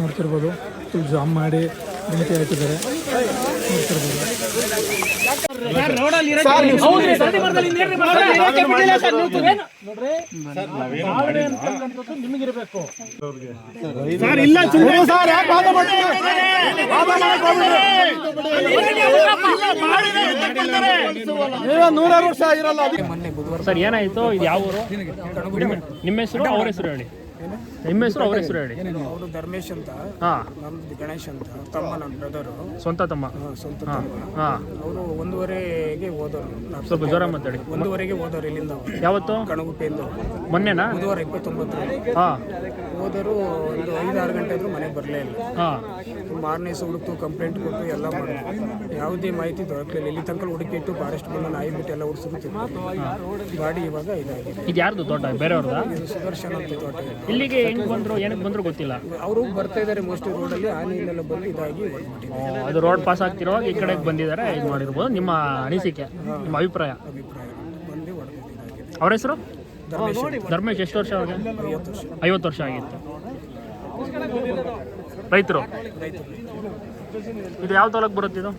ನೋಡ್ತಿರ್ಬೋದು full jam ಮಾಡಿ ಬೆಂಕಿ ಹಾಕಿದ್ದಾರೆ ಸರ್ ಏನಾಯ್ತು? ಇದು ಯಾವ ಊರು? ನಿಮ್ಮ ಹೆಸರು ಅವ್ರ ಹೆಸರು ಹೇಳಿ. ನಿಮ್ಮ ಹೆಸರು ಅವ್ರ ಹೆಸರು ಹೇಳಿ. ಅವರು ಧರ್ಮೇಶ್ ಅಂತ, ನಮ್ದು ಗಣೇಶ್ ಅಂತ, ತಮ್ಮ ನನ್ನ ಬ್ರದರು, ಸ್ವಂತ ತಮ್ಮ. ಅವರು 1:30ಗೆ ಹೋದವರು. ಸ್ವಲ್ಪ ಜ್ವರ ಮಾತಾಡಿ. 1:30ಗೆ ಹೋದವರು ಇಲ್ಲಿಂದ. ಯಾವತ್ತು? ಕಣಗುಪ್ಪೆಯಿಂದ. ಮೊನ್ನೆನಾ? ಬುಧವಾರ 29. ಹೋದರು. ಒಂದು 5-6 ಗಂಟೆ ಆದರೂ ಮನೆಗೆ ಬರಲೇ ಇಲ್ಲ. ಮಾರನೇ ದಿವಸ ಹುಡುಕ್ತು, ಕಂಪ್ಲೇಂಟ್ ಕೊಟ್ಟು ಎಲ್ಲ ಮಾಡಿದ್ರು. ಯಾವುದೇ ಮಾಹಿತಿ ದೊರಕಲಿಲ್ಲ. ಇಲ್ಲಿ ತನಕ ಹುಡುಕಿಟ್ಟು ಫಾರೆಸ್ಟ್ ಬಂದು ನಾಯಿ ಬಿಟ್ಟು ಎಲ್ಲ ಹುಡುಕಿತ್ತು. ಗಾಡಿ ಇವಾಗ ಇದಾಗಿದೆ. ಇದು ಯಾರ್ದು ತೋಟ? ಬೇರೆಯವ್ರದ್ದು? ಇದು ಸುದರ್ಶನ್ ಅಂತ ತೋಟ. ಇಲ್ಲಿಗೆ ಹೆಂಗ್ ಬಂದ್ರು, ಏನಕ್ಕೆ ಬಂದ್ರು ಗೊತ್ತಿಲ್ಲ. ಅವರು ಬರ್ತಾ ಇದ್ದಾರೆ ಮೋಸ್ಟ್ಲಿ ರೋಡಲ್ಲಿ. ಆನೆಯಲ್ಲೆಲ್ಲ ಬಂದು ಇದಾಗಿ ಅದು ರೋಡ್ ಪಾಸ್ ಆಗ್ತಿರುವಾಗ ಈ ಕಡೆಗೆ ಬಂದಿದ್ದಾರೆ, ಇದು ಮಾಡಿರ್ಬೋದು. ನಿಮ್ಮ ಅನಿಸಿಕೆ, ನಿಮ್ಮ ಅಭಿಪ್ರಾಯ? ಬಂದು ಹೊಡೆದಿದ್ದಾಗಿದೆ. ಅವ್ರ ಹೆಸರು ಧರ್ಮೇಶ್. ಎಷ್ಟು ವರ್ಷ ಅವ್ರಿಗೆ? 50 ವರ್ಷ ಆಗಿತ್ತು. ರೈತರು. ಇದು ಯಾವ ತಾಲೂಕು ಬರುತ್ತೆ? ಇದು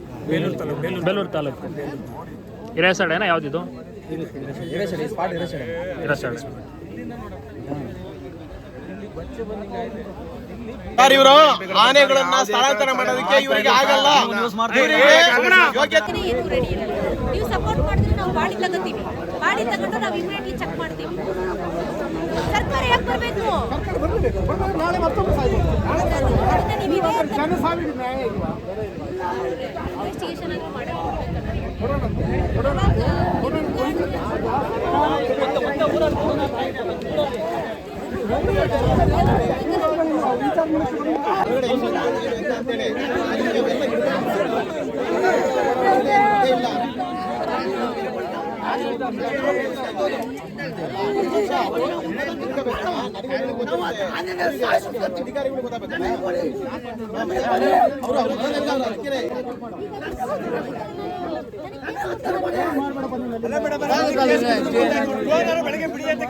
ಬೇಲೂರು ತಾಲೂಕು. ಹಿರೇಸಡೇನಾ? ಯಾವ್ದಿದು? ಹಿರೇಸಡೆ. ಇವರು ಆನೆಗಳನ್ನ ಸ್ಥಳಾಂತರ ಮಾಡೋದಕ್ಕೆ ಇವರಿಗೆ ಆಗಲ್ಲ. ನೀವು ಸಪೋರ್ಟ್ ಮಾಡಿದ್ರೆ ನಾವು ಗಾಡಿ ತಗೋತೀವಿ. ಗಾಡಿ ತಗೊಂಡು ನಾವು ಇಮಿಡಿಯೇಟ್ಲಿ ಚೆಕ್ ಮಾಡ್ತೀವಿ. ಸರ್ಕಾರ ಯಾಕೆ ಬರಬೇಕು? ಇನ್ವೆಸ್ಟಿಗೇಷನ್ ಆಗಿ ಅಧಿಕಾರಿಗಳು ಗೊತ್ತಾಗಬೇಕಲ್ಲ. ಬೆಳಗ್ಗೆ ಬಿಡಿ ಅಂತ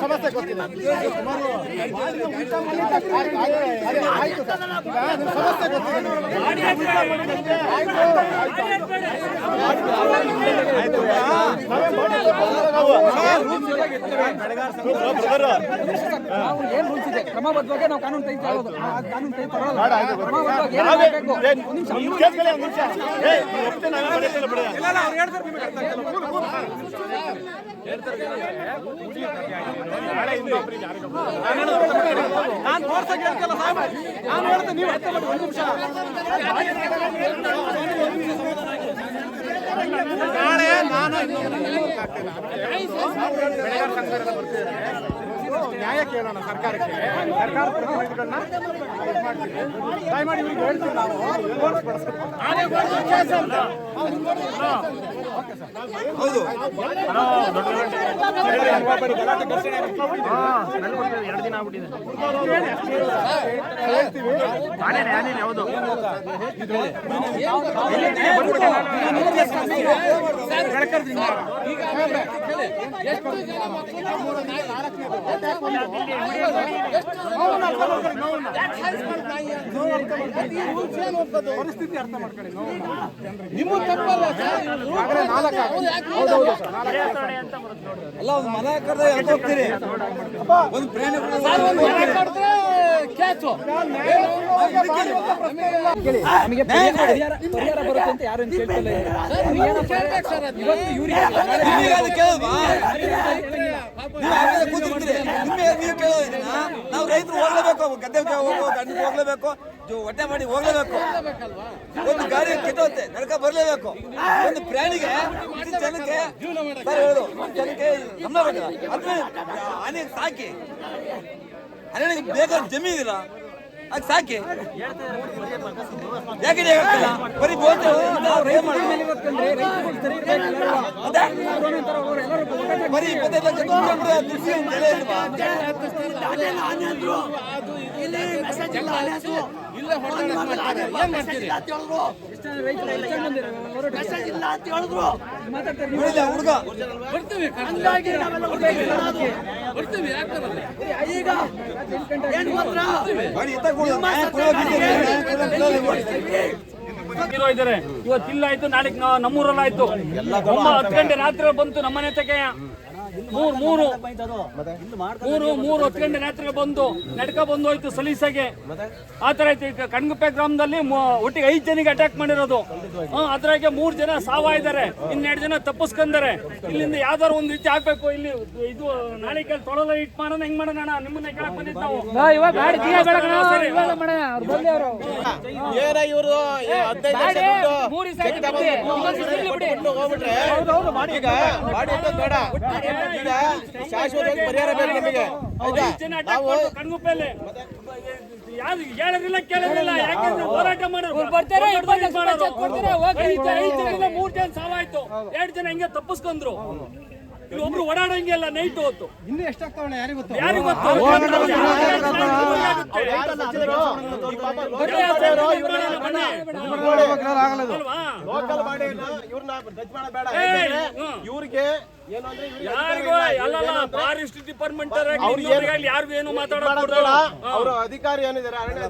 ಸಮಸ್ಯೆ ಗೊತ್ತಿಲ್ಲ. ಕ್ರಮಬದ್ಧವಾಗಿ ನಾವು ಕಾನೂನು ತೆಗೆದುಕೊಳ್ಳೋದು ಕಾನೂನು ತೆಗೆದುಕೊಳ್ಳೋದು ನಾನು ತೋರ್ಸಕ್ಕೆ ಹೇಳ್ತಲ್ಲ ಸಾಹೇಬ್, ನಾನು ಹೇಳ್ತೇನೆ, ನೀವು ಅರ್ಥ ಮಾಡಿ ಒಂದು ನಿಮಿಷ. ನಾಳೆ ನಾನು ಬೆಳೆಗಾರ ಸಂಘದಲ್ಲ ಬರ್ತಿದ್ದಾರೆ, ನ್ಯಾಯ ಕೇಳೋಣ ಸರ್ಕಾರಕ್ಕೆ. ಸರ್ಕಾರ ಪ್ರತಿನಿಧಿಗಳನ್ನ ದಯಮಾಡಿ ಇವ್ರಿಗೆ ಹೇಳ್ತೀವಿ ನಾವು. ಹೌದು, 2 ದಿನ ಆಗ್ಬಿಟ್ಟಿದೆ. ಹೌದು, ಪರಿಸ್ಥಿತಿ ಅರ್ಥ ಮಾಡ್ಕೊಳ್ಳಿ. ನಿಮ್ಮ ತಪ್ಪಲ್ಲ ಎಲ್ಲ ಒಂದು ಮನೆ ಕರೆದ ಹೋಗ್ತೀರಿ, ಒಂದು ಪ್ರಾಣಿ ನಮಗೆ ಪರಿಹಾರ ಬರುತ್ತೆ ಅಂತ ಯಾರು ಕೇಳ್ತಿಲ್ಲ. ನಾವು ರೈತರು ಹೋಗ್ಲೇಬೇಕು, ಗದ್ದೆ ಹೋಗ್ಲೇಬೇಕು, ಹೊಟ್ಟೆ ಮಾಡಿ ಹೋಗ್ಲೇಬೇಕು. ಒಂದು ಗಾಡಿ ಕೆಟ್ಟೋತ್ತೆ, ನಡ್ಕ ಬರ್ಲೇಬೇಕು. ಒಂದು ಪ್ರಾಣಿಗೆ ಜನಕ್ಕೆ ಹೇಳೋದು, ಜನಕ್ಕೆ ಗಮನ ಬೇಕಲ್ಲ, ಅದ್ರ ಆನೆ ಸಾಕಿ, ಅನೇಕ ಬೇಕಾದ ಜಮೀನಿಲ್ಲ, ಅದು ಸಾಕಿ. ಯಾಕೆ ಬರೀ ಬರೀ 25 ಹುಡುಗ ಇದ್ದಾರೆ. ಇವತ್ತಿಲ್ಲ ಆಯ್ತು, ನಾಳೆ ನಮ್ಮೂರಲ್ಲ ಆಯ್ತು. 10 ಗಂಟೆ ರಾತ್ರಿ ಬಂತು ನಮ್ಮನೆ ತಗೆ. 3 10 ಗಂಟೆ ರಾತ್ರಿ ಬಂದು ನಡ್ಕ ಬಂದು ಹೋಯ್ತು ಸಲೀಸಾಗೆ. ಆತರ ಆಯ್ತು. ಈಗ ಕಣ್ಗುಪ್ಪೆ ಗ್ರಾಮದಲ್ಲಿ ಒಟ್ಟಿಗೆ 5 ಜನಿಗೆ ಅಟ್ಯಾಕ್ ಮಾಡಿರೋದು. ಅದ್ರಾಗೆ 3 ಜನ ಸಾವಾಗಿದ್ದಾರೆ, 2 ಜನ ತಪ್ಪಿಸ್ಕೊಂಡಾರೆ. ಇಲ್ಲಿಂದ ಯಾವ್ದಾರು ಒಂದು ರೀತಿ ಆಗ್ಬೇಕು. ಇಲ್ಲಿ ಇದು ನಾಳೆ ಕೆಲ ತೊಳಲ ಇಟ್ ಮಾಡೋಣ, ಹೆಂಗ್ ಮಾಡೋಣ? ನಿಮ್ಮನ್ನ ಕೇಳಕ್ ಬಂದಿದ್ದು ನಾವು. ಏನ ಇವರು 15 ಲಕ್ಷ ಈಗ ಮಾಡಿ ಬೇಡ, ಈಗ ಶಾಶ್ವತವಾಗಿ ಪರಿಹಾರ ಬೇಕು ನಮಗೆ. ಕಣ್ಗುಪ್ಪೆಯಲ್ಲಿ ಯಾರು ಹೇಳಿರಲಿಲ್ಲ, ಕೇಳಿರಲಿಲ್ಲ. ಯಾಕೆಂದ್ರೆ ಹೋರಾಟ ಮಾಡೋರು 3 ಜನ ಸಾವಾಯ್ತು, 2 ಜನ ಹಿಂಗೆ ತಪ್ಪಿಸ್ಕೊಂಡ್ರು. ಇಲ್ಲಿ ಒಬ್ರು ಓಡಾಡಂಗೆ ಇಲ್ಲ ನೈಟ್ ಹೊತ್ತು. ಇನ್ನು ಎಷ್ಟಾಗ್ತಾವಣ್ಣ ಯಾರಿಗೂ ಗೊತ್ತು. ಲೋಕಲ್ ಮಾಡಿ ಇವ್ರನ್ನ ಜಡ್ಜ್ ಮಾಡಬೇಡ. ಇವ್ರಿಗೆ ಯಾರಿಗೂ ಅಲ್ಲಲ್ಲ, ಫಾರೆಸ್ಟ್ ಡಿಪಾರ್ಟ್ಮೆಂಟ್ ಯಾರಿಗೂ ಏನು ಮಾತಾಡೋದು. ಅವರು ಅಧಿಕಾರಿ ಏನಿದ್ದಾರೆ, ಅರಣ್ಯ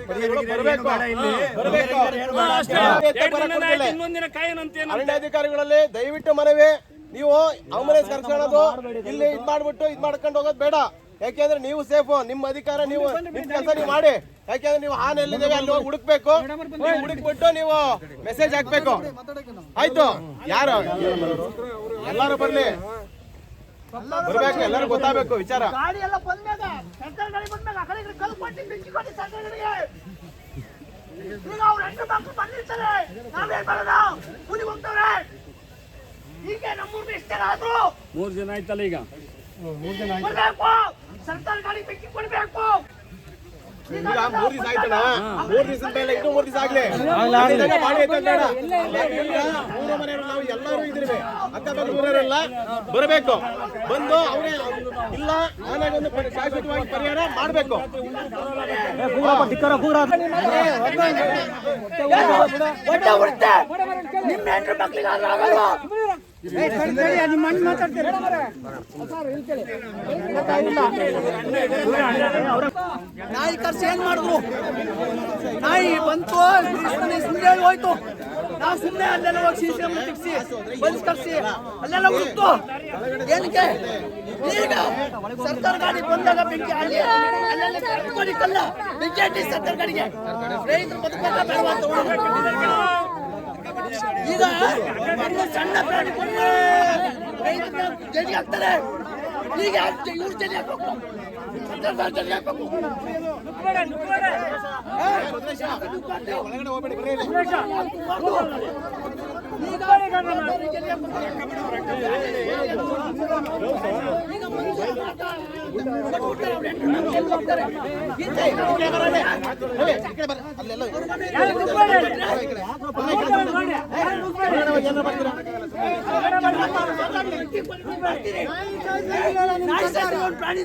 ಅಧಿಕಾರಿಗಳಲ್ಲಿ ದಯವಿಟ್ಟು ಮನವಿ, ನೀವು ಆಂಬುಲೆನ್ಸ್ ಕರ್ಸ್ಕೊಳ್ಳೋದು ಇಲ್ಲಿ ಇದ್ ಮಾಡ್ಬಿಟ್ಟು ಇದ್ ಮಾಡ್ಕೊಂಡು ಹೋಗೋದು ಬೇಡ. ಯಾಕೆಂದ್ರೆ ನೀವು ಸೇಫ್, ನಿಮ್ಮ ಅಧಿಕಾರ, ನೀವು ನಿಮ್ ಕೆಲಸ ನೀವು ಮಾಡಿ. ಯಾಕೆಂದ್ರೆ ನೀವು ಆನೆ ಎಲ್ಲಿದ್ದೇವೆ ಅಲ್ಲಿ ಹೋಗಿ ಹುಡುಕ್ಬೇಕು, ಹುಡುಕ್ಬಿಟ್ಟು ನೀವು ಮೆಸೇಜ್ ಹಾಕ್ಬೇಕು. ಆಯ್ತು, ಯಾರು ಎಲ್ಲಾರು ಬರ್ಲಿ, ಬರ್ಬೇಕು, ಎಲ್ಲರೂ ಗೊತ್ತಾಗಬೇಕು ವಿಚಾರ. ಮೂರು ಜನ ಆಯ್ತಲ್ಲ ಈಗ. 3 ಜನ ಸರ್ಕಾರ ಗಾಡಿ ಬೆಂಕಿ ಕೊಡಬೇಕು. ಈಗ 3 ದಿವಸ ಆಯ್ತಣ್ಣ, 3 ದಿವಸದ ಮೇಲೆ ಇನ್ನೂ 3 ದಿವಸ ಆಗ್ಲಿ ಮಾಡಿ ಆಯ್ತು ಬೇಡ. ಮೂರು ಮನೆಯವರು ನಾವು ಎಲ್ಲರೂ ಇದ್ದೀವಿ, ಅಕ್ಕಪಕ್ಕ ಊರವರೆಲ್ಲ ಬರಬೇಕು, ಬಂದು ಅವರೇ ಇಲ್ಲ ಆನೆಗೊಂದು ಶಾಶ್ವತವಾಗಿ ಪರಿಹಾರ ಮಾಡಬೇಕು. ನಾಯಿ ಕರ್ಸಿ ಏನ್ ಮಾಡಿದ್ರು? ನಾಯಿ ಬಂತು, ಸುಮ್ಮನೆ ಹೋಯ್ತು. ನಾವು ಸುಮ್ಮನೆ ಅಲ್ಲೆಲ್ಲ ಹೋಗಿ ಸಿಸಿಎಂ ತಿಕ್ಸಿ ಬಸ್ ಕರ್ಸಿ ಅಲ್ಲೆಲ್ಲ ಹುಡುಕ್ತು. ಏನಕ್ಕೆ ಈಗ ಸರ್ಕಾರ ಗಾಡಿ ಬಂದಾಗ ಬೆಂಕಿ ಅಲ್ಲೆಲ್ಲ ಕಲ್ಲ ಬೆಂಕಿ ಹಾಕಿ ಸರ್ಕಾರ ಗಾಡಿಗೆ ರೈತರು ಬದುಕಲ್ಲ ಬೇಡವಾ ಅಂತ ಈಗ ಸಣ್ಣ ಪ್ರಾಣಿ ರೈತರನ್ನ ಜೈಲಿಗೆ ಹಾಕ್ತಾರೆ. ಈಗ ಇವ್ರು ಜೈಲಿಗೆ ಹಾಕ್ಬೇಕು, ಸರ್ಕಾರ ಜೈಲಿಗೆ ಹಾಕ್ಬೇಕು. ಒಳಗಡೆ ಹೋಗ್ಬೇಡಿ, ಬರ್ರಿ. ಪ್ರಾಣಿ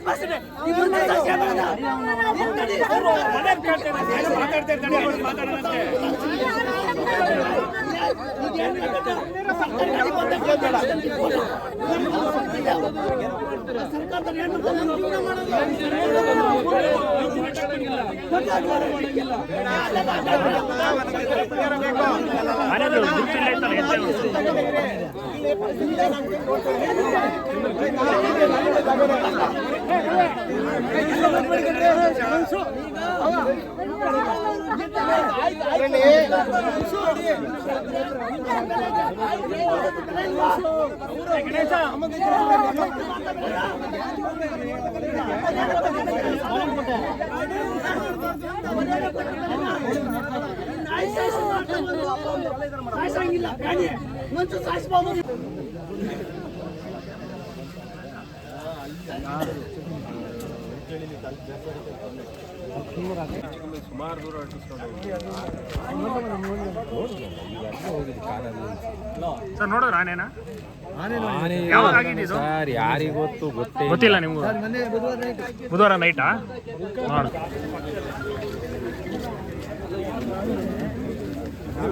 ಸಾಯಿಸಂಗಿಲ್ಲ, ಪ್ರಾಣಿ ಮನುಷ್ಯ ಸಾಯಿಸಬಹುದು. ಸುಮಾರು ದೂರ ಸರ್ ನೋಡಿದ್ರ ಆನೆನಾ? ಸರ್ ಯಾರಿಗೊತ್ತು ಗೊತ್ತಿಲ್ಲ ಗೊತ್ತಿಲ್ಲ ನಿಮ್ಗೆ? ಬುಧವಾರ ನೈಟಾ?